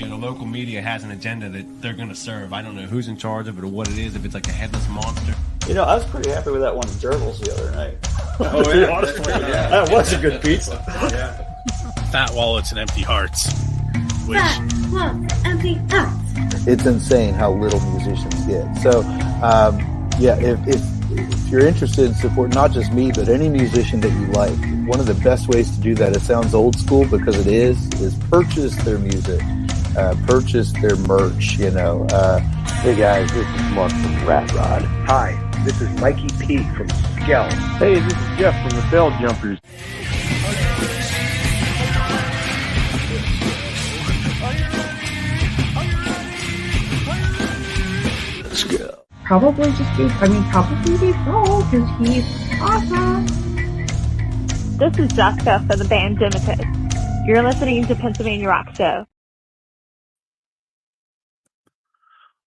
you know, the local media has an agenda that they're going to serve. I don't know who's in charge of it or what it is, if it's like a headless monster. You know, I was pretty happy with that one Gerbils the other night. Oh, yeah. Honestly, yeah. That was a good pizza. Yeah. Fat wallets and empty hearts. Which... Fat wallets, empty hearts. It's insane how little musicians get. So, yeah, if you're interested in support, not just me, but any musician that you like, one of the best ways to do that, it sounds old school because it is purchase their music, purchase their merch, you know. Hey guys, this is Mark from Rat Rod. Hi, this is Mikey P from Skell. Hey, this is Jeff from the Bell Jumpers. Probably be Paul, because he's awesome. This is Jessica for the band Dimitus. You're listening to Pennsylvania Rock Show.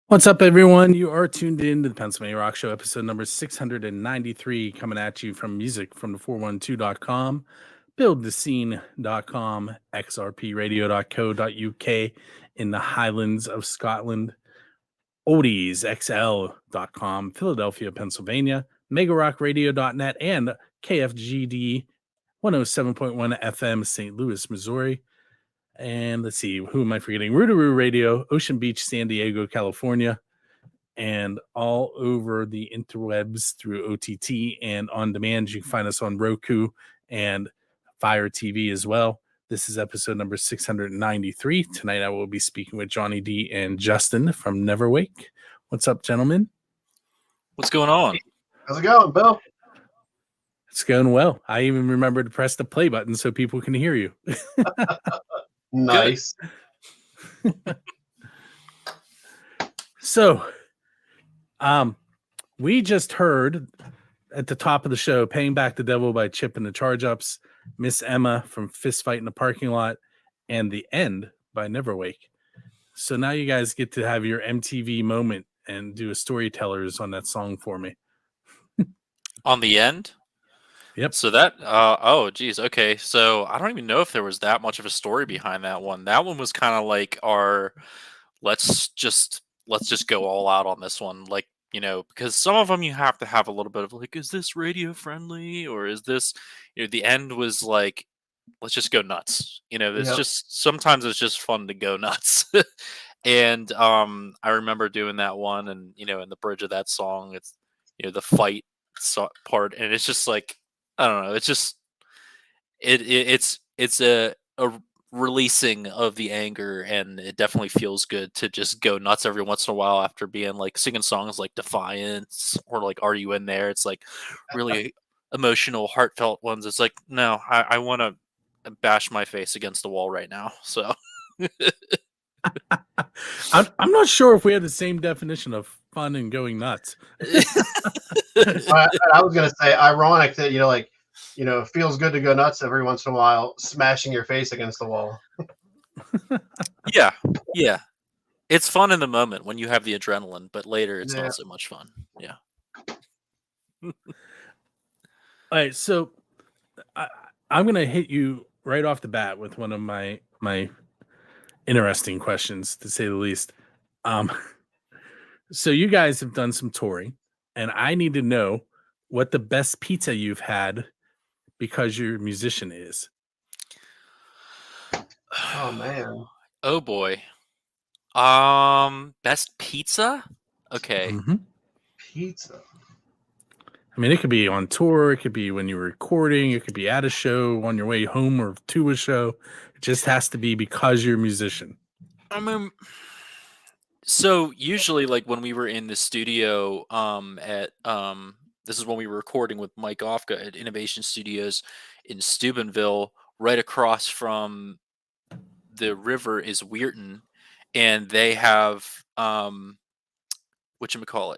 What's up, everyone? You are tuned in to the Pennsylvania Rock Show, episode number 693, coming at you from music from the 412.com, buildthescene.com, xrpradio.co.uk in the Highlands of Scotland, oldiesxl.com, Philadelphia, Pennsylvania, megarockradio.net, and KFGD 107.1 FM, St. Louis, Missouri. And let's see, who am I forgetting? Rootaroo Radio, Ocean Beach, San Diego, California, and all over the interwebs through OTT and on demand. You can find us on Roku and Fire TV as well. This is episode number 693. Tonight I will be speaking with Johnny D and Justin from Neverwake. What's up, gentlemen? What's going on? How's it going, Bill? It's going well. I even remember to press the play button so people can hear you. Nice. So, we just heard at the top of the show, Paying Back the Devil by Chip and the Charge-Ups, Miss Emma from Fist Fight in the Parking Lot, and The End by Neverwake. So now you guys get to have your MTV moment and do a storytellers on that song for me. On The End? Yep. So that, oh, geez. Okay. So I don't even know if there was that much of a story behind that one. That one was kind of like our, let's just go all out on this one. Like, you know, because some of them you have to have a little bit of like, is this radio friendly or is this, you know, The End was like, let's just go nuts. You know, it's just, sometimes it's just fun to go nuts. And I remember doing that one and, you know, in the bridge of that song, it's, you know, the fight part. And it's just like, I don't know. It's just, it's a releasing of the anger, and it definitely feels good to just go nuts every once in a while after being like singing songs like Defiance or like Are You In There? It's like really emotional, heartfelt ones. It's like, no, I want to bash my face against the wall right now. So I'm not sure if we had the same definition of fun and going nuts. I was going to say, ironic that, it feels good to go nuts every once in a while, smashing your face against the wall. Yeah. It's fun in the moment when you have the adrenaline, but later it's not so much fun. Yeah. All right, so I'm going to hit you right off the bat with one of my interesting questions, to say the least. So you guys have done some touring, and I need to know what the best pizza you've had because you're a musician is. Oh man. Oh boy. Best pizza? Okay. Mm-hmm. Pizza. I mean, it could be on tour, it could be when you're recording, it could be at a show, on your way home or to a show. It just has to be because you're a musician. I mean, so usually, like when we were in the studio, this is when we were recording with Mike Ofka at Innovation Studios in Steubenville. Right across from the river is Weirton, and they have whatchamacallit,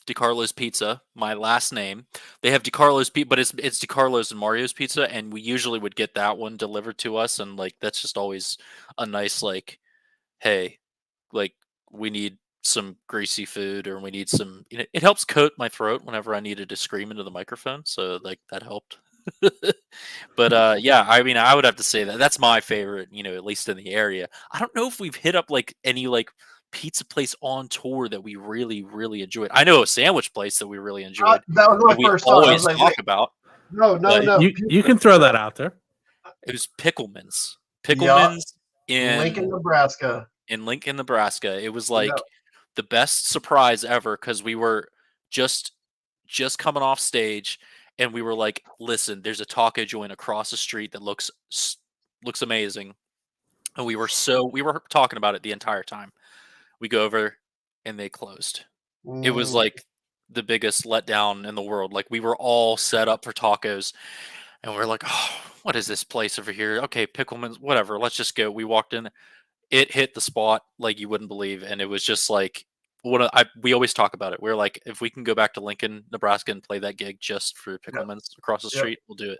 DiCarlo's Pizza, my last name. They have DiCarlo's Pizza, but it's DiCarlo's and Mario's Pizza, and we usually would get that one delivered to us, and like that's just always a nice like, hey, like we need some greasy food, or we need some. It helps coat my throat whenever I needed to scream into the microphone, so like that helped. But yeah, I mean, I would have to say that that's my favorite, at least in the area. I don't know if we've hit up like any like pizza place on tour that we really, really enjoyed. I know a sandwich place that we really enjoyed. That was that my we first thought. I always was like, talk wait, about. no. You can throw that out there. It was Pickleman's. Yeah. Pickleman's in Lincoln, Nebraska. Lincoln, Nebraska. It was like Yeah. the best surprise ever because we were just coming off stage and we were like, listen, there's a taco joint across the street that looks amazing. And we were talking about it the entire time. We go over and they closed. It was like the biggest letdown in the world. Like we were all set up for tacos and we're like, oh, what is this place over here? Okay, Pickleman's, whatever. Let's just go. We walked in. It hit the spot like you wouldn't believe. And it was just like, we always talk about it. We're like, if we can go back to Lincoln, Nebraska and play that gig just for Pickleman's across the street, we'll do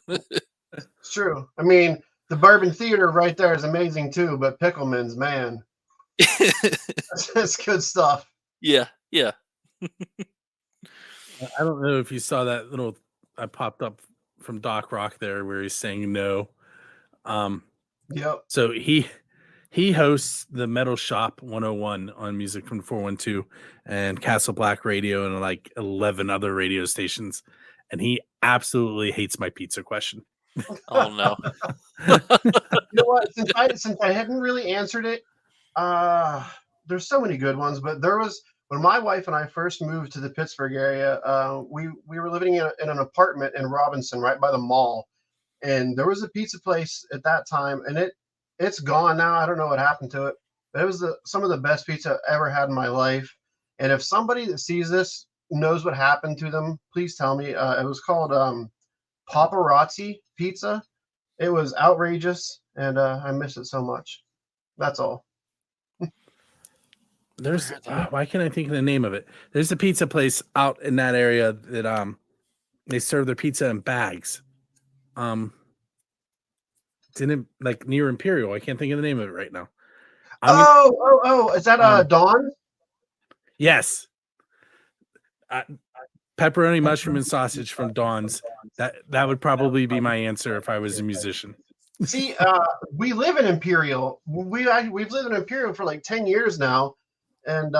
it. It's true. I mean, the Bourbon Theater right there is amazing too, but Pickleman's, man, that's good stuff. Yeah. I don't know if you saw that little I popped up from Doc Rock there where he's saying no. Yep. So he hosts the Metal Shop 101 on Music from 412 and Castle Black Radio and like 11 other radio stations, and he absolutely hates my pizza question. Oh no. You know what? Since I hadn't really answered it, there's so many good ones, but there was when my wife and I first moved to the Pittsburgh area, we were living in an apartment in Robinson, right by the mall, and there was a pizza place at that time, and it's gone now. I don't know what happened to it, but it was some of the best pizza I ever had in my life. And if somebody that sees this knows what happened to them, please tell me. It was called Paparazzi Pizza. It was outrageous, and I miss it so much. That's all. There's why can't I think of the name of it? There's a pizza place out in that area that they serve their pizza in bags. It's in like near Imperial. I can't think of the name of it right now. Is that Dawn? Yes. Pepperoni, mushroom, and sausage from Dawn's. That would probably be my answer if I was a musician. See, we live in Imperial. We've lived in Imperial for like 10 years now, and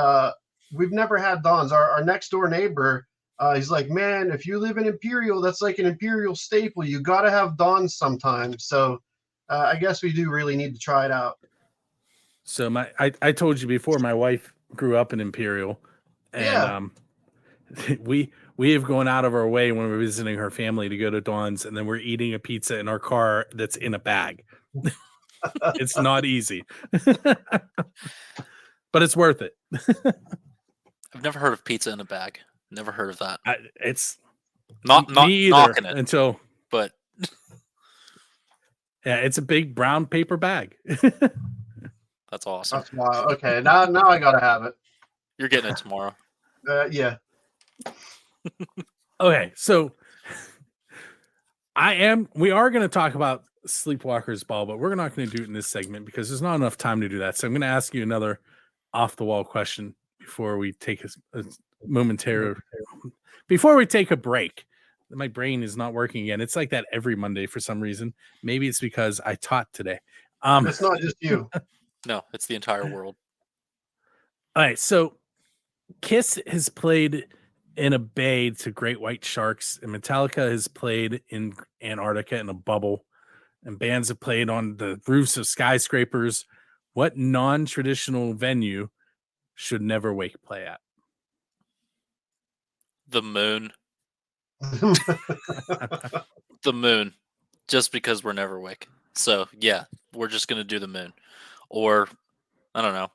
we've never had Dawn's. Our next door neighbor, he's like, man, if you live in Imperial, that's like an Imperial staple. You got to have Dawn's sometime. So I guess we do really need to try it out. So I told you before, my wife grew up in Imperial, and we have gone out of our way when we're visiting her family to go to Dawn's, and then we're eating a pizza in our car that's in a bag. It's not easy, but it's worth it. I've never heard of pizza in a bag. Never heard of that. It's not me either knocking it until, but yeah, it's a big brown paper bag. That's awesome. That's wild. Okay, now I gotta have it. You're getting it tomorrow. Yeah. Okay, so we are going to talk about Sleepwalkers Ball, but we're not going to do it in this segment because there's not enough time to do that. So I'm going to ask you another off the wall question before we take before we take a break. My brain is not working again. It's like that every Monday for some reason. Maybe it's because I taught today. It's not just you. No, it's the entire world. All right, so Kiss has played in a bay to great white sharks, and Metallica has played in Antarctica in a bubble, and bands have played on the roofs of skyscrapers. What non-traditional venue should Neverwake play at? The moon. The moon. Just because we're Neverwake. So yeah, we're just gonna do the moon. Or I don't know.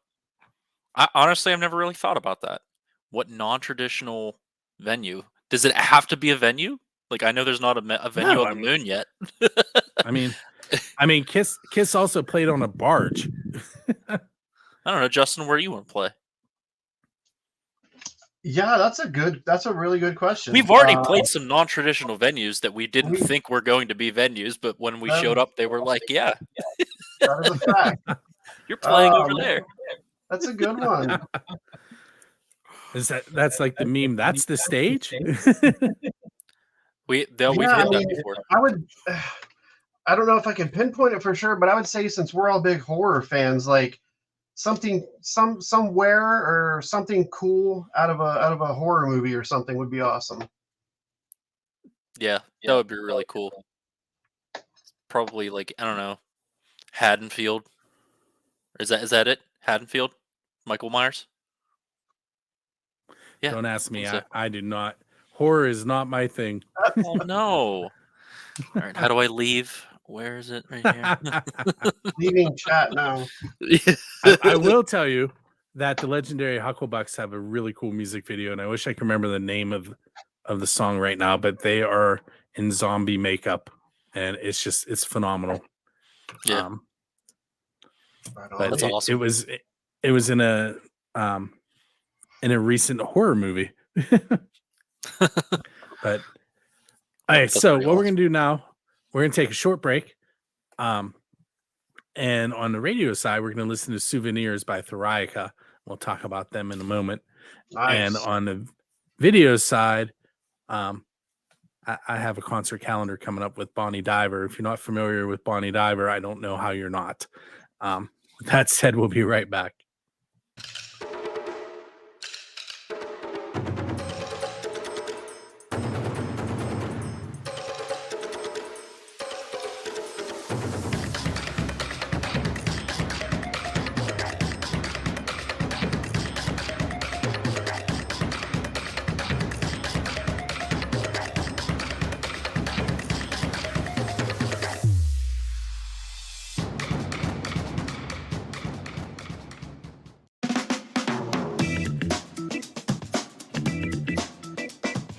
Honestly, I've never really thought about that. What non-traditional venue? Does it have to be a venue? Like I know there's not a venue on the moon yet. I mean, Kiss also played on a barge. I don't know, Justin. Where do you want to play? Yeah, that's a really good question. We've already played some non-traditional venues that we didn't think were going to be venues, but when we showed up, they were like, "Yeah, that is a fact. You're playing over there." That's a good one. That's like the meme? That's the stage. We've Yeah, hit I that mean, before. I would. I don't know if I can pinpoint it for sure, but I would say since we're all big horror fans, like somewhere or something cool out of a horror movie or something would be awesome. Yeah, that would be really cool. Probably like, I don't know, Haddonfield. Is that it? Haddonfield? Michael Myers? Yeah. Don't ask me. So. I do not. Horror is not my thing. Oh no. All right, how do I leave? Where is it? Right here. Leaving chat now. I will tell you that the legendary Hucklebucks have a really cool music video, and I wish I could remember the name of the song right now, but they are in zombie makeup, and it's phenomenal. Yeah. But That's awesome. It was in a recent horror movie. But all right, so what we're gonna do now, we're gonna take a short break. And on the radio side, we're gonna listen to Souvenirs by Theriaca. We'll talk about them in a moment. Nice. And on the video side, I have a concert calendar coming up with Bonnie Diver. If you're not familiar with Bonnie Diver, I don't know how you're not. With that said, we'll be right back.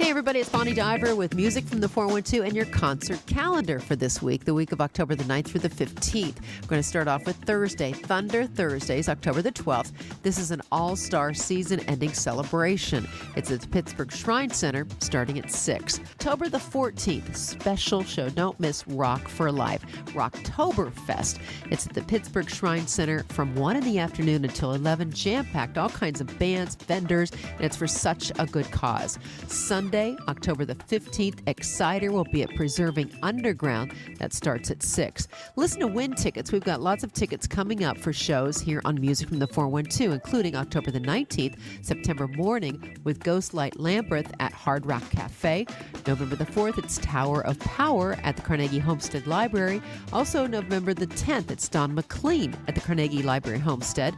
Everybody, it's Bonnie Diver with music from the 412 and your concert calendar for this week, the week of October the 9th through the 15th. We're going to start off with Thursday, Thunder Thursdays, October the 12th. This is an all-star season-ending celebration. It's at the Pittsburgh Shrine Center starting at 6. October the 14th, special show. Don't miss Rock for Life, Rocktoberfest. It's at the Pittsburgh Shrine Center from 1 in the afternoon until 11, jam-packed, all kinds of bands, vendors, and it's for such a good cause. Sunday, October the 15th, Exciter will be at Preserving Underground. That starts at 6. Listen to win tickets. We've got lots of tickets coming up for shows here on Music from the 412, including October the 19th, September morning with Ghostlight Labyrinth at Hard Rock Cafe. November the 4th, it's Tower of Power at the Carnegie Homestead Library. Also, November the 10th, it's Don McLean at the Carnegie Library Homestead.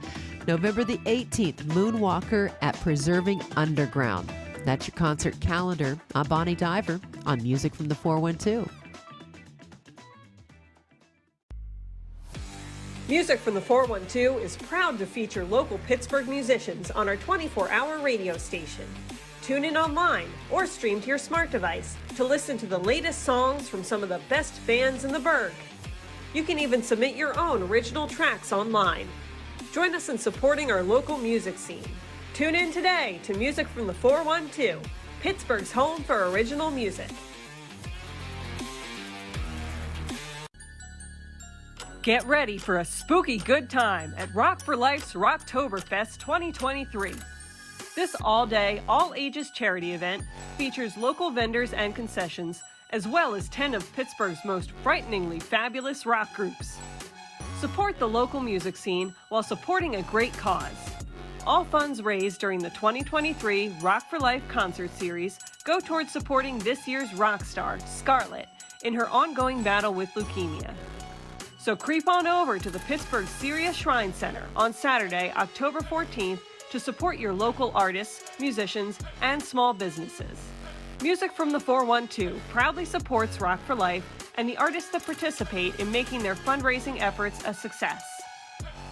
November the 18th, Moonwalker at Preserving Underground. That's your concert calendar. I'm Bonnie Diver on Music from the 412. Music from the 412 is proud to feature local Pittsburgh musicians on our 24-hour radio station. Tune in online or stream to your smart device to listen to the latest songs from some of the best bands in the burg. You can even submit your own original tracks online. Join us in supporting our local music scene. Tune in today to Music from the 412, Pittsburgh's home for original music. Get ready for a spooky good time at Rock for Life's Rocktoberfest 2023. This all-day, all-ages charity event features local vendors and concessions, as well as 10 of Pittsburgh's most frighteningly fabulous rock groups. Support the local music scene while supporting a great cause. All funds raised during the 2023 Rock for Life concert series go towards supporting this year's rock star, Scarlett, in her ongoing battle with leukemia. So creep on over to the Pittsburgh Sirius Shrine Center on Saturday, October 14th to support your local artists, musicians, and small businesses. Music from the 412 proudly supports Rock for Life and the artists that participate in making their fundraising efforts a success.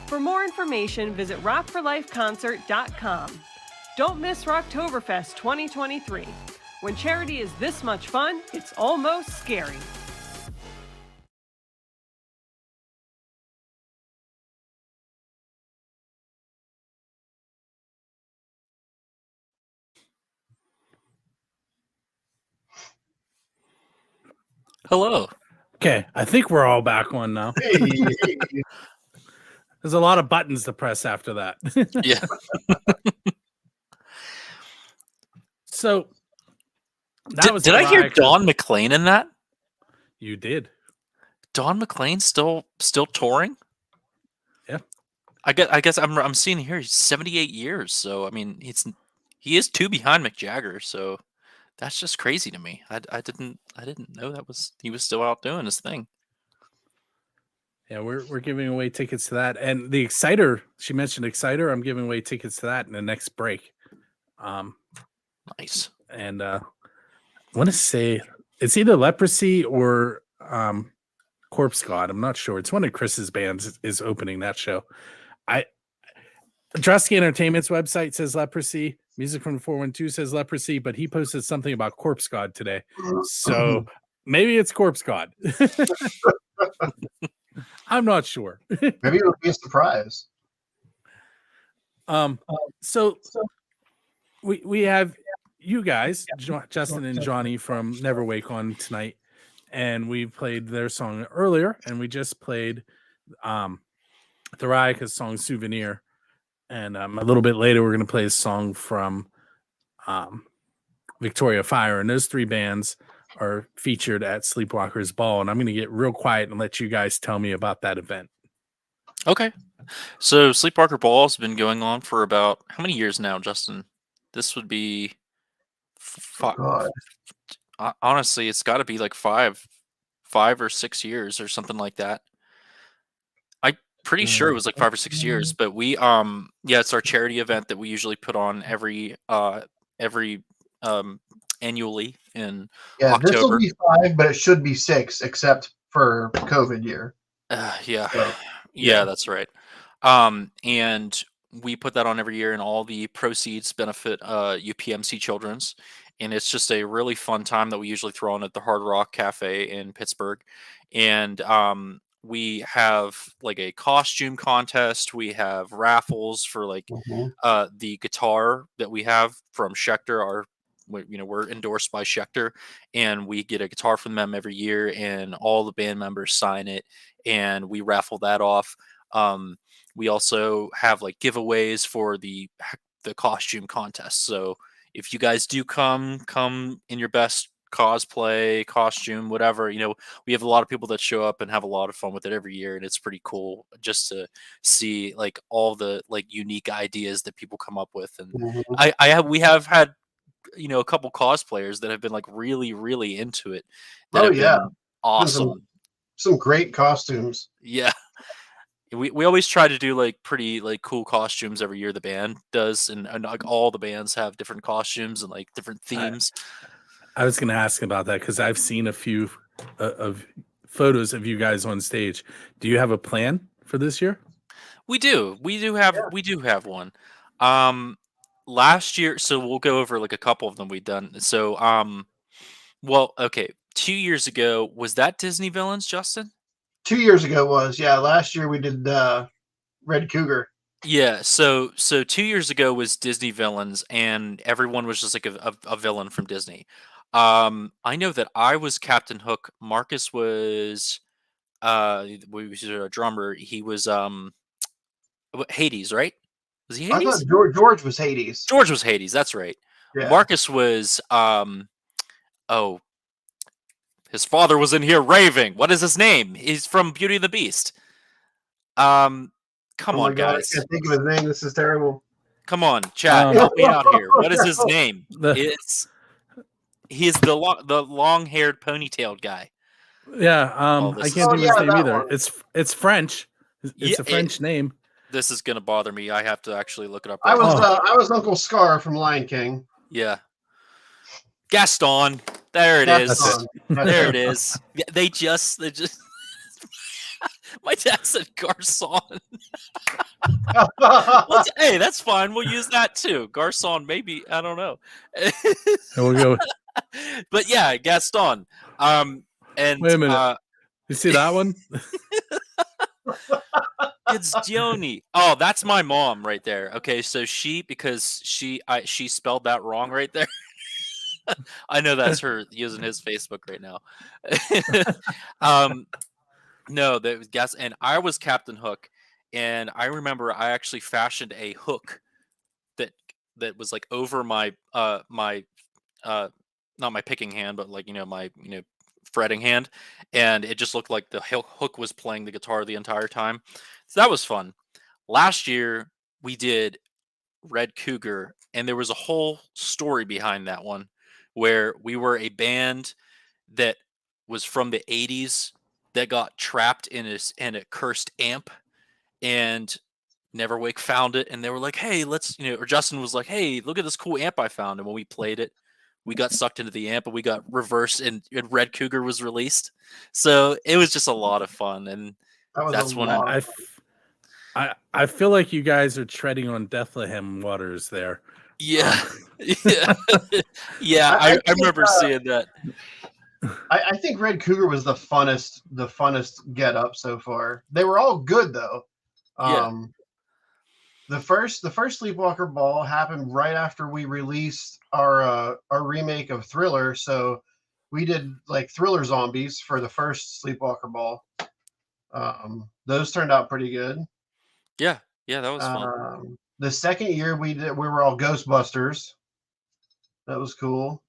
For more information, visit rockforlifeconcert.com. Don't miss Rocktoberfest 2023. When charity is this much fun, it's almost scary. Hello. Okay, I think we're all back on now. There's a lot of buttons to press after that. Yeah. So Did I hear Don McLean in that? You did. Don McLean still touring? Yeah. I guess I'm seeing here he's 78 years. So I mean he is 2 behind Mick Jagger. So that's just crazy to me. I didn't know he was still out doing his thing. Yeah, we're giving away tickets to that, and the Exciter. She mentioned Exciter. I'm giving away tickets to that in the next break. Nice. And I want to say it's either Leprosy or Corpse God. I'm not sure. It's one of Chris's bands is opening that show. Drusky Entertainment's website says Leprosy. Music from the 412 says Leprosy, but he posted something about Corpse God today. So maybe it's Corpse God. I'm not sure. Maybe it would be a surprise. So we have you guys, Justin and Johnny from Neverwake on tonight, and we played their song earlier, and we just played Theriaca's song Souvenir. And a little bit later, we're going to play a song from Victoria Fire. And those 3 bands are featured at Sleepwalkers Ball. And I'm going to get real quiet and let you guys tell me about that event. Okay. So Sleepwalker Ball has been going on for about how many years now, Justin? This would be honestly, it's got to be like 5 or 6 years or something like that. Pretty sure it was like 5 or 6 years, but we it's our charity event that we usually put on every annually in October. This will be 5, but it should be 6 except for COVID year. Yeah, that's right. And we put that on every year, and all the proceeds benefit UPMC Children's, and it's just a really fun time that we usually throw on at the Hard Rock Cafe in Pittsburgh. And we have like a costume contest. We have raffles for like the guitar that we have from Schecter. We're endorsed by Schecter, and we get a guitar from them every year, and all the band members sign it, and we raffle that off. We also have like giveaways for the costume contest. So if you guys do come in your best cosplay, costume, whatever, we have a lot of people that show up and have a lot of fun with it every year, and it's pretty cool just to see like all the like unique ideas that people come up with. And we have had a couple cosplayers that have been like really, really into it. Awesome. Some great costumes. Yeah. We always try to do like pretty like cool costumes every year. The band does, and like all the bands have different costumes and like different themes. I was going to ask about that because I've seen a few of photos of you guys on stage. Do you have a plan for this year? We do. We do have one. Last year, so we'll go over like a couple of them we've done. So, 2 years ago, was that Disney Villains, Justin? 2 years ago was, yeah. Last year we did Red Cougar. Yeah, so 2 years ago was Disney Villains, and everyone was just like a villain from Disney. I know that I was Captain Hook. Marcus was a drummer. He was Hades, right? Was he Hades? I thought George was Hades. George was Hades, that's right. Yeah. Marcus was his father was in here raving. What is his name? He's from Beauty and the Beast. Come on, guys. I can't think of his name. This is terrible. Come on, chat. Help me out here. What is his name? He's the long-haired ponytailed guy. Yeah, I can't think of his name either. One. It's French. It's a French name. This is gonna bother me. I have to actually look it up. I was Uncle Scar from Lion King. Yeah. Gaston. There it is. There it is. They just my dad said Garcon. Hey, that's fine. We'll use that too. Garcon, maybe. I don't know. We'll go. But yeah, Gaston. And wait a minute. You see that one? It's Gioni. Oh, that's my mom right there. Okay, so she spelled that wrong right there. I know that's her using his Facebook right now. No, that was Gas, and I was Captain Hook, and I remember I actually fashioned a hook that was like over my not my picking hand, but like my fretting hand, and it just looked like the hook was playing the guitar the entire time. So that was fun. Last year we did Red Cougar, and there was a whole story behind that one, where we were a band that was from the 80s that got trapped in a cursed amp, and Neverwake found it, and they were like, "Hey, let's," or Justin was like, "Hey, look at this cool amp I found." And when we played it, we got sucked into the amp, and we got reversed, and Red Cougar was released. So it was just a lot of fun, and that's when I feel like you guys are treading on Bethlehem waters there. Yeah, yeah. I remember seeing that. I think Red Cougar was the funnest get up so far. They were all good though. The first Sleepwalker Ball happened right after we released our remake of Thriller, so we did like Thriller Zombies for the first Sleepwalker Ball. Those turned out pretty good. Yeah, that was fun. The second year we were all Ghostbusters. That was cool.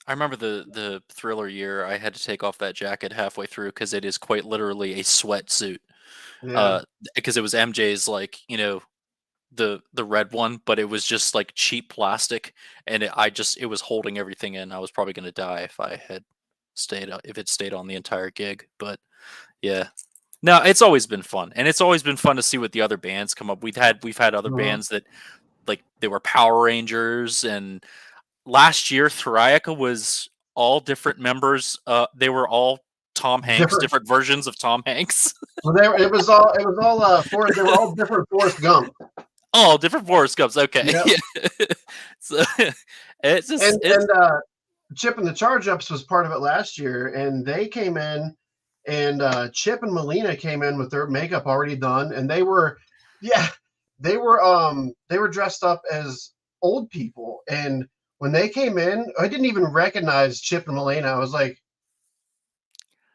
I remember the Thriller year. I had to take off that jacket halfway through because it is quite literally a sweatsuit. Yeah. Because it was MJ's, like, the red one, but it was just like cheap plastic, and it was holding everything in. I was probably going to die if it stayed on the entire gig. But yeah, no, it's always been fun, and it's always been fun to see what the other bands come up. We've had other bands that, like, they were Power Rangers, and last year Theriaca was all different members. They were all Tom Hanks, different versions of Tom Hanks. Well, they were all different Forrest Gump. Oh, different Forrest Gumps. Okay. Yep. Yeah. So it's just and Chip and the Charge Ups was part of it last year, and they came in, and Chip and Melina came in with their makeup already done, and they were dressed up as old people, and when they came in, I didn't even recognize Chip and Melina. I was like,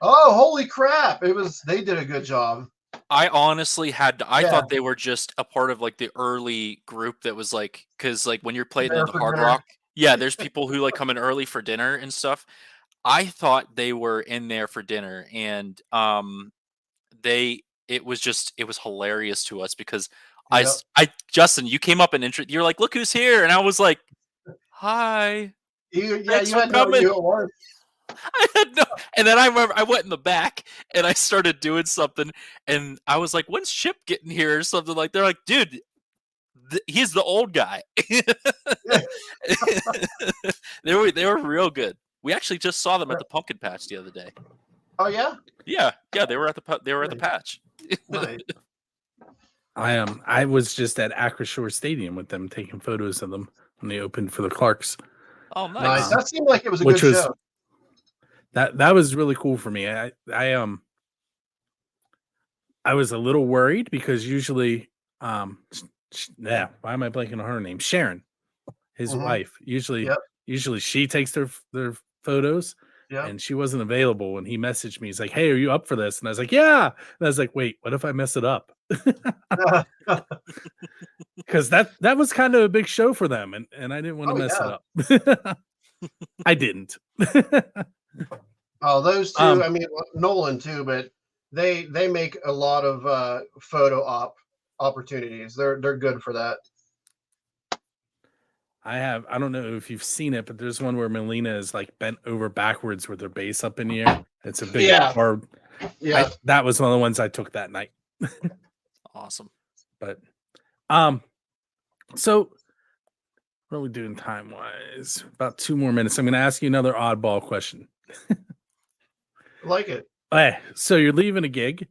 "Oh, holy crap!" They did a good job. I honestly thought they were just a part of like the early group that was like, because like when you're playing the Hard dinner. Rock, yeah, there's people who like come in early for dinner and stuff. I thought they were in there for dinner, and it was hilarious to us because Justin, you came up and you're like, "Look who's here," and I was like, "Hi." You had no idea who it was. I had no, and then I remember I went in the back and I started doing something, and I was like, "When's Chip getting here?" or something like. They're like, "Dude, he's the old guy." They were real good. We actually just saw them at the Pumpkin Patch the other day. Oh yeah. Yeah. They were at the patch. Nice. I was just at Acrisure Stadium with them, taking photos of them when they opened for the Clarks. Oh, nice. That seemed like it was a good show. That was really cool for me. I was a little worried because usually, why am I blanking on her name? Sharon, his wife. Usually she takes their photos. Yeah. And she wasn't available when he messaged me. He's like, "Hey, are you up for this?" And I was like, "Yeah." And I was like, "Wait, what if I mess it up?" Because that was kind of a big show for them, and I didn't want to mess it up. I didn't. Oh, those two. I mean, Nolan too, but they make a lot of photo opportunities. They're good for that. I don't know if you've seen it, but there's one where Melina is like bent over backwards with her bass up in the air. It's a big hard. Yeah. That was one of the ones I took that night. Awesome. But so what are we doing time wise? About 2 more minutes. I'm going to ask you another oddball question. Like it. Okay, so you're leaving a gig,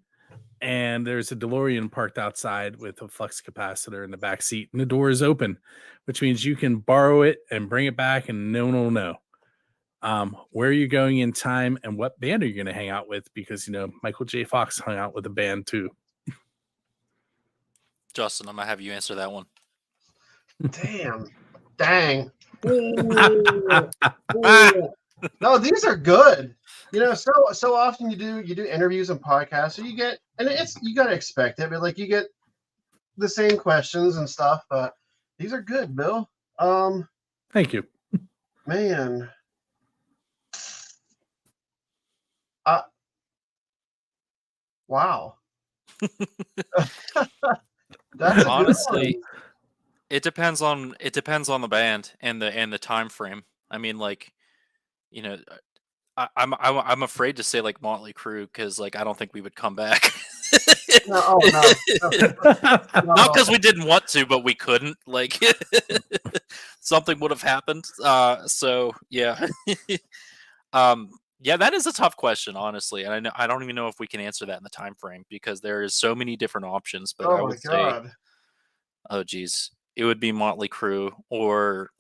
and there's a DeLorean parked outside with a flux capacitor in the back seat, and the door is open, which means you can borrow it and bring it back. And no. Where are you going in time, and what band are you going to hang out with? Because Michael J. Fox hung out with a band too. Justin, I'm gonna have you answer that one. Dang. Ooh. No, these are good. So often you do interviews and podcasts, so you get, and you gotta expect it, but like you get the same questions and stuff. But these are good, Bill. Thank you, man. Wow. That's a Honestly, good one. it depends on the band and the time frame. I mean, like, you know, I'm afraid to say like Motley Crue because like I don't think we would come back. No, oh no. Not because we didn't want to, but we couldn't. Like something would have happened. So yeah. Yeah, that is a tough question, honestly, and I don't even know if we can answer that in the time frame because there is so many different options. But I Oh my would say, god. oh geez, it would be Motley Crue, or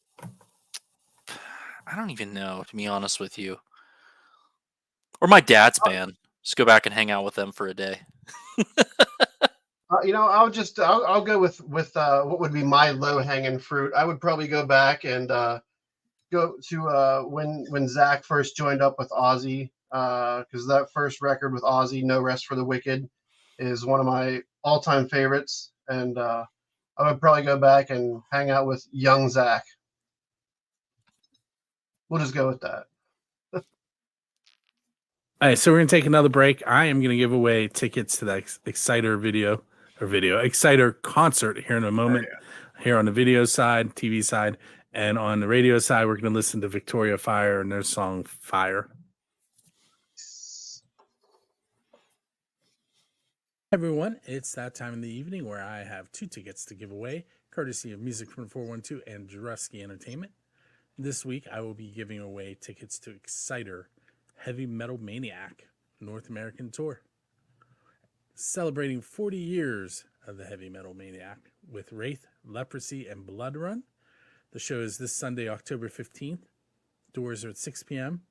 I don't even know, to be honest with you, or my dad's band. Just go back and hang out with them for a day. I'll go with what would be my low hanging fruit. I would probably go back and go to when Zach first joined up with Ozzy, because that first record with Ozzy, No Rest for the Wicked, is one of my all time favorites, and I would probably go back and hang out with young Zach. We'll just go with that. All right, so we're gonna take another break. I am gonna give away tickets to that Exciter Exciter concert here in a moment. Here on the video side, TV side, and on the radio side, we're gonna listen to Victoria Fire and their song "Fire." Everyone, it's that time in the evening where I have 2 tickets to give away, courtesy of Music from 412 and Drusky Entertainment. This week, I will be giving away tickets to Exciter Heavy Metal Maniac North American Tour, celebrating 40 years of the Heavy Metal Maniac with Wraith, Leprosy, and Blood Run. The show is this Sunday, October 15th. Doors are at 6 p.m.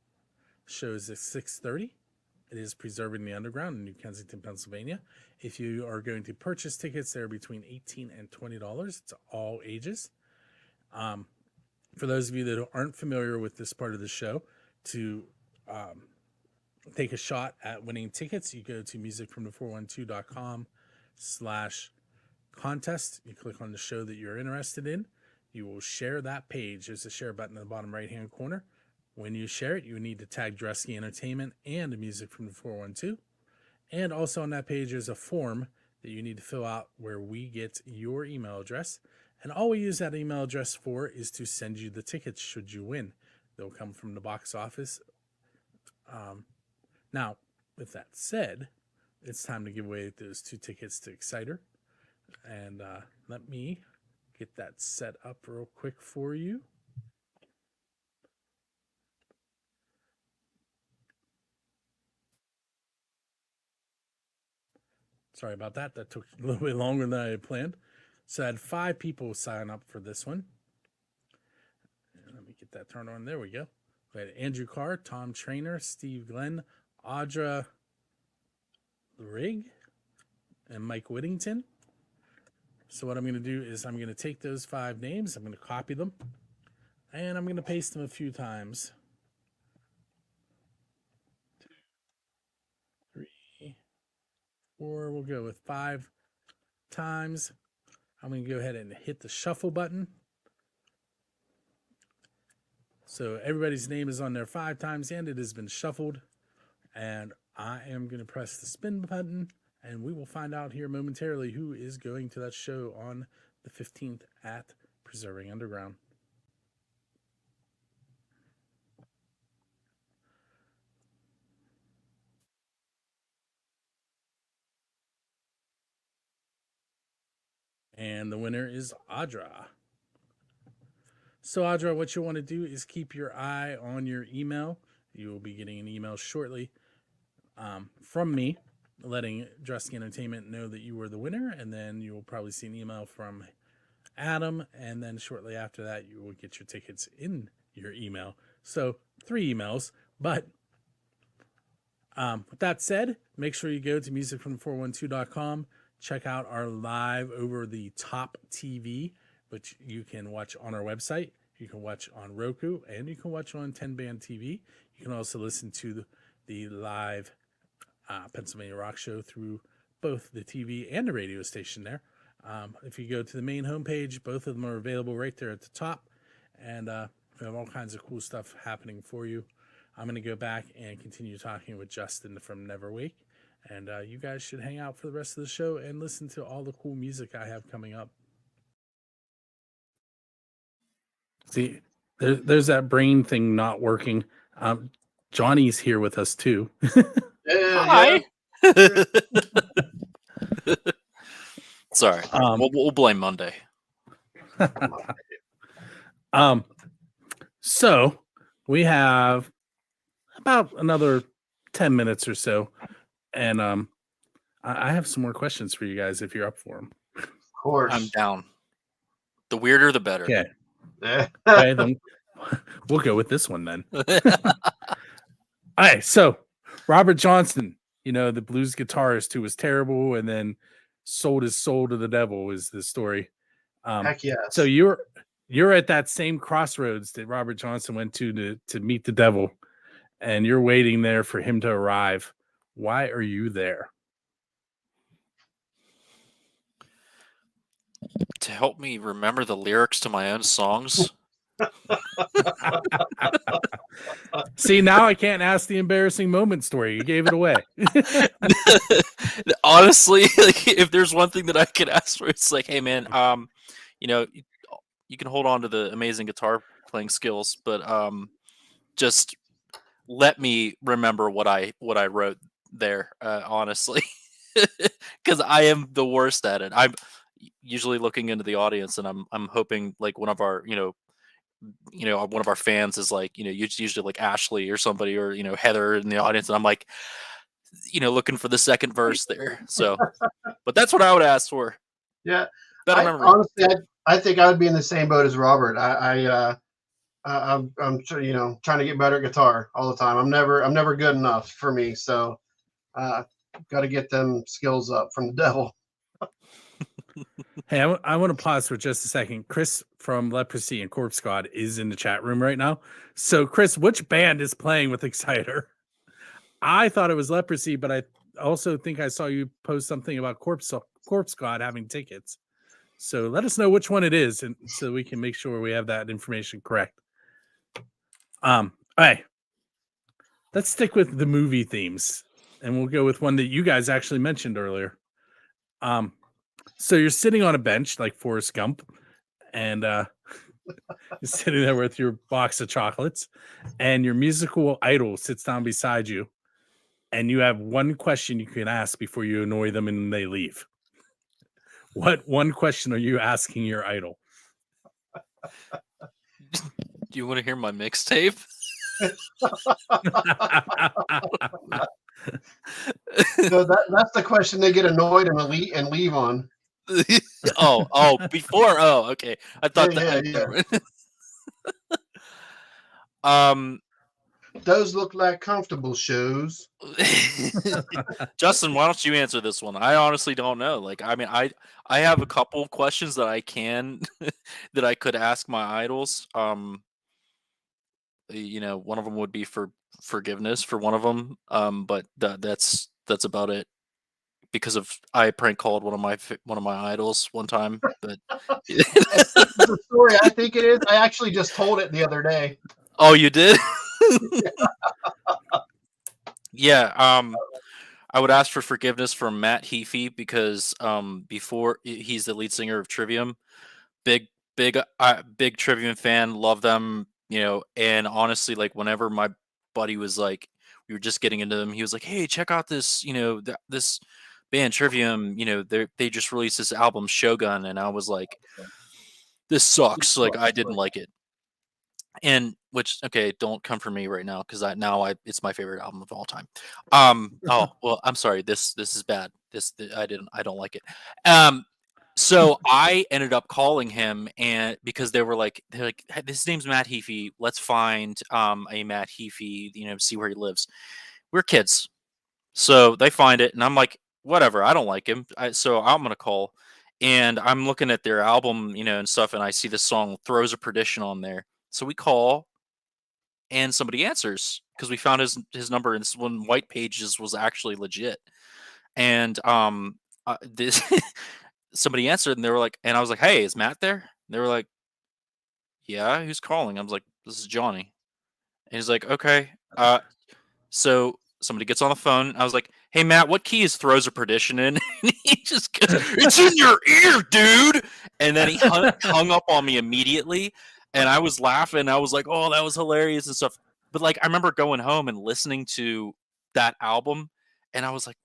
The show is at 6:30. It is Preserving the Underground in New Kensington, Pennsylvania. If you are going to purchase tickets, they're between $18 and $20. It's all ages. For those of you that aren't familiar with this part of the show, to take a shot at winning tickets, you go to musicfrom412.com/contest. You click on the show that you're interested in. You will share that page. There's a share button in the bottom right-hand corner. When you share it, you need to tag Drusky Entertainment and Music from the 412. And also on that page, there's a form that you need to fill out where we get your email address. And all we use that email address for is to send you the tickets should you win. They'll come from the box office. Now, with that said, it's time to give away those 2 tickets to Exciter. And let me get that set up real quick for you. Sorry about that. That took a little bit longer than I had planned. So I had 5 people sign up for this one. Let me get that turned on. There we go. We had Andrew Carr, Tom Trainer, Steve Glenn, Audra Rigg, and Mike Whittington. So what I'm going to do is I'm going to take those 5 names, I'm going to copy them, and I'm going to paste them a few times. 2, 3, 4, we'll go with 5 times. I'm going to go ahead and hit the shuffle button. So everybody's name is on there 5 times and it has been shuffled. And I am going to press the spin button and we will find out here momentarily who is going to that show on the 15th at Preserving Underground. And the winner is Audra. So Audra, what you want to do is keep your eye on your email. You will be getting an email shortly from me letting Drusky Entertainment know that you were the winner. And then you will probably see an email from Adam. And then shortly after that, you will get your tickets in your email. So 3 emails. But with that said, make sure you go to musicfrom412.com. Check out our live over the top TV, which you can watch on our website. You can watch on Roku, and you can watch on 10-band TV. You can also listen to the live Pennsylvania Rock Show through both the TV and the radio station there. If you go to the main homepage, both of them are available right there at the top. And we have all kinds of cool stuff happening for you. I'm going to go back and continue talking with Justin from Neverwake. And you guys should hang out for the rest of the show and listen to all the cool music I have coming up. See, there's that brain thing not working. Johnny's here with us too. Hi. Sorry. We'll blame Monday. So we have about another 10 minutes or so, and I have some more questions for you guys if you're up for them. Of course, I'm down. The weirder, the better. Okay. Okay, then we'll go with this one then. All right, so Robert Johnson, the blues guitarist who was terrible and then sold his soul to the devil, is the story. Heck yes. So you're at that same crossroads that Robert Johnson went to meet the devil, and you're waiting there for him to arrive. Why are you there? To help me remember the lyrics to my own songs. See, now I can't ask the embarrassing moment story. You gave it away. Honestly, like, if there's one thing that I could ask for, it's like, hey man, you can hold on to the amazing guitar playing skills, but just let me remember what I wrote there, honestly, because I am the worst at it. I'm usually looking into the audience, and I'm hoping like one of our one of our fans is like usually like Ashley or somebody, or Heather in the audience, and I'm like looking for the second verse there. So, but that's what I would ask for. Yeah, better memory. Honestly, I think I would be in the same boat as Robert. I'm trying to get better at guitar all the time. I'm never good enough for me. So, got to get them skills up from the devil. Hey, I want to pause for just a second. Chris from Leprosy and Corpse God is in the chat room right now. So, Chris, which band is playing with Exciter? I thought it was Leprosy, but I also think I saw you post something about Corpse God having tickets. So let us know which one it is, and so we can make sure we have that information correct. All right. Let's stick with the movie themes, and we'll go with one that you guys actually mentioned earlier. So you're sitting on a bench like Forrest Gump, and you're sitting there with your box of chocolates, and your musical idol sits down beside you, and you have one question you can ask before you annoy them and they leave. What one question are you asking your idol? Do you want to hear my mixtape? So that's the question they get annoyed and leave on. Before. Okay. I thought that. Those look like comfortable shows. Justin, why don't you answer this one? I honestly don't know. Like, I mean, I have a couple questions that I can that I could ask my idols. One of them would be for forgiveness for one of them. But that's about it. Because I prank called one of my idols one time. But the story I think it is. I actually just told it the other day. Oh, you did? Yeah. I would ask for forgiveness from Matt Heafy because before he's the lead singer of Trivium, big Trivium fan, love them, and honestly, like whenever my buddy was like, we were just getting into them, he was like, hey, check out this, this band Trivium, they just released this album Shogun, and I was like, this sucks, like I didn't like it. And which, okay, don't come for me right now because it's my favorite album of all time. Oh well, I'm sorry. This is bad. I don't like it. So I ended up calling him, and because they're like, hey, his name's Matt Heafy. Let's find a Matt Heafy. See where he lives. We're kids, so they find it, and I'm like, whatever. I don't like him, so I'm gonna call. And I'm looking at their album, and stuff, and I see this song "Throws of Perdition" on there. So we call, and somebody answers because we found his number, and this one White Pages was actually legit. And this somebody answered, and they were like, and I was like, "Hey, is Matt there?" And they were like, "Yeah, who's calling?" I was like, "This is Johnny." And he's like, "Okay." So somebody gets on the phone. I was like, "Hey Matt, what key is Throes of Perdition in?" And he just goes, "It's in your ear, dude." And then he hung up on me immediately, and I was laughing. I was like, "Oh, that was hilarious" and stuff. But like, I remember going home and listening to that album, and I was like,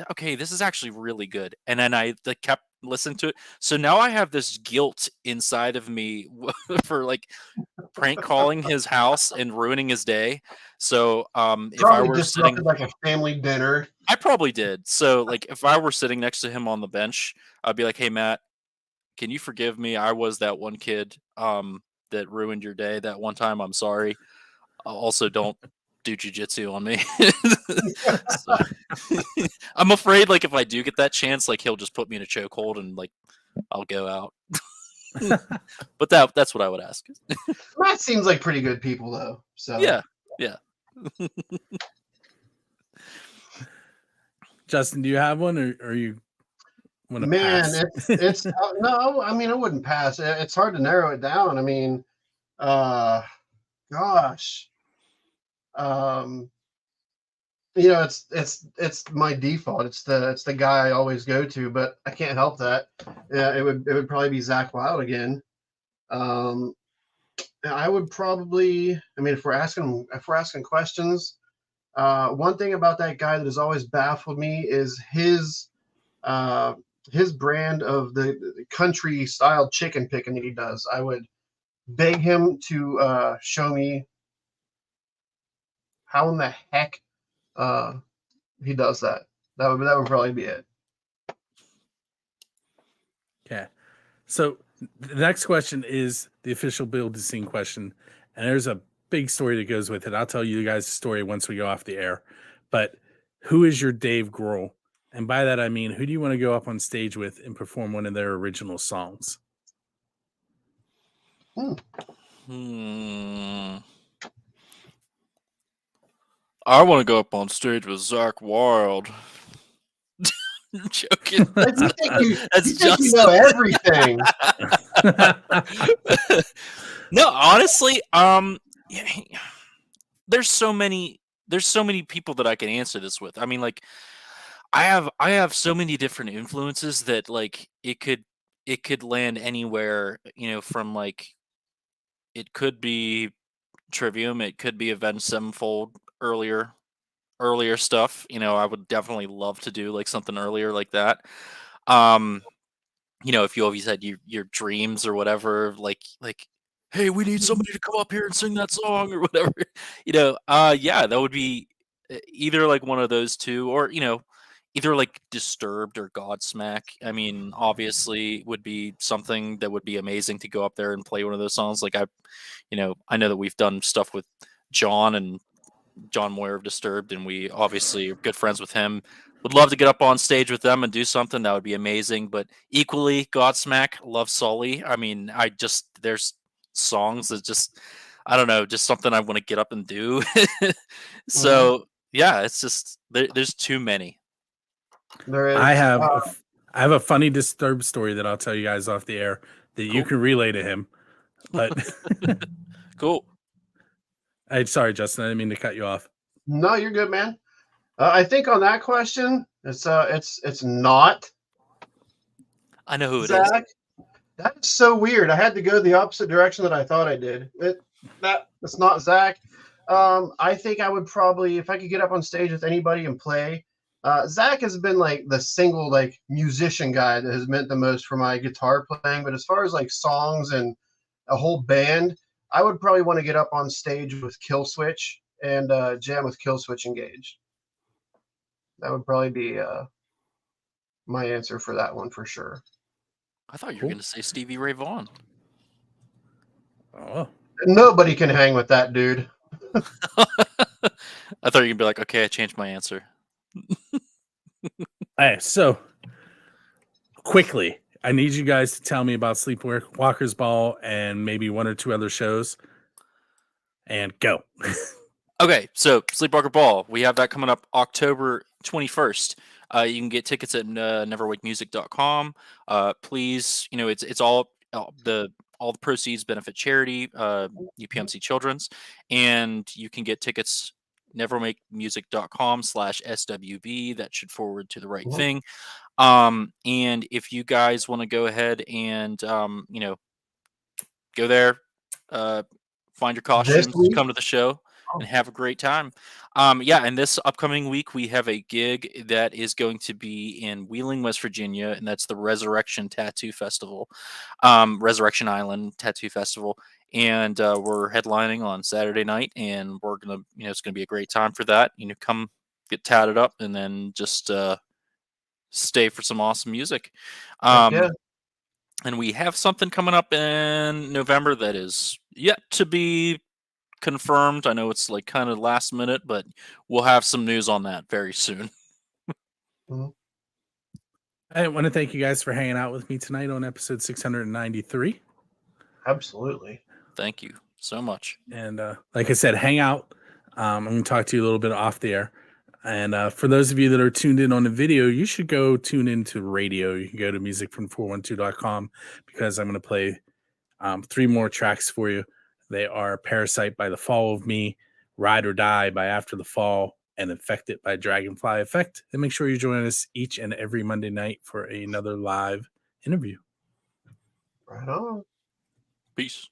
"Okay, this is actually really good." And then I kept listening to it. So now I have this guilt inside of me for like prank calling his house and ruining his day. So if I Probably were sitting, disrupted like a family dinner. I probably did. So like if I were sitting next to him on the bench, I'd be like, "Hey Matt, can you forgive me? I was that one kid that ruined your day that one time. I'm sorry. Also, don't do jujitsu on me." So, I'm afraid like if I do get that chance, like he'll just put me in a chokehold and like I'll go out. But that's what I would ask. Matt seems like pretty good people though. So Yeah. Justin, do you have one, or you want to Man, pass? it's no. I mean, I wouldn't pass. It's hard to narrow it down. I mean, gosh, it's my default. It's the guy I always go to, but I can't help that. Yeah, it would probably be Zach Wild again. I would probably. I mean, if we're asking questions, one thing about that guy that has always baffled me is his brand of the country style chicken picking that he does. I would beg him to show me how in the heck he does that. That would probably be it. Okay. So the next question is the official Build to Scene question. And there's a big story that goes with it. I'll tell you guys the story once we go off the air. But who is your Dave Grohl? And by that, I mean, who do you want to go up on stage with and perform one of their original songs? I want to go up on stage with Zach Wild. I'm joking. That's just you know everything. No, honestly, there's so many people that I can answer this with. I mean, like, I have so many different influences that like it could land anywhere. From like it could be Trivium, it could be Avenged Sevenfold, earlier stuff. I would definitely love to do like something earlier like that. If you always had your dreams or whatever, like, hey, we need somebody to come up here and sing that song or whatever. Yeah, that would be either like one of those two, or either like Disturbed or Godsmack. I mean, obviously would be something that would be amazing to go up there and play one of those songs. Like I know that we've done stuff with John Moyer of Disturbed, and we obviously are good friends with him. Would love to get up on stage with them and do something. That would be amazing. But equally, Godsmack, love Sully. I mean, there's songs that just, I don't know, just something I want to get up and do. So yeah, it's just there's too many. There is. I have a funny Disturbed story that I'll tell you guys off the air that you can relay to him. But cool. Hey, sorry, Justin, I didn't mean to cut you off. No, you're good, man. I think on that question, it's not. I know who it Zach. is. That's so weird. I had to go the opposite direction that I thought I did. It's not Zach. I think I would probably, if I could get up on stage with anybody and play. Zach has been like the single like musician guy that has meant the most for my guitar playing. But as far as like songs and a whole band, I would probably want to get up on stage with Killswitch and jam with Killswitch Engage. That would probably be my answer for that one for sure. I thought you were going to say Stevie Ray Vaughan. Oh, nobody can hang with that dude. I thought you were going to be like, okay, I changed my answer. Hey, so quickly, I need you guys to tell me about Sleepwalkers Ball and maybe one or two other shows. And go. Okay, so Sleepwalker Ball, we have that coming up October 21st. You can get tickets at neverwakemusic.com. Please, it's all the proceeds benefit charity, UPMC Children's, and you can get tickets nevermakemusic.com/SWV. That should forward to the right Mhm. thing. And if you guys want to go ahead and, go there, find your costumes, week? come to the show, and have a great time. And this upcoming week we have a gig that is going to be in Wheeling, West Virginia, and that's the Resurrection Tattoo Festival, Resurrection Island Tattoo Festival, and we're headlining on Saturday night, and we're gonna, it's gonna be a great time for that. Come get tatted up, and then just stay for some awesome music. Yeah. And we have something coming up in November that is yet to be confirmed. I know it's like kind of last minute, but we'll have some news on that very soon. Mhm. I want to thank you guys for hanging out with me tonight on episode 693. Absolutely. Thank you so much. And like I said, hang out. I'm going to talk to you a little bit off the air. And for those of you that are tuned in on the video, you should go tune into radio. You can go to musicfrom412.com because I'm going to play 3 more tracks for you. They are Parasite by The Fall of Me, Ride or Die by After the Fall, and Infected by Dragonfly Effect. And make sure you join us each and every Monday night for another live interview. Right on. Peace.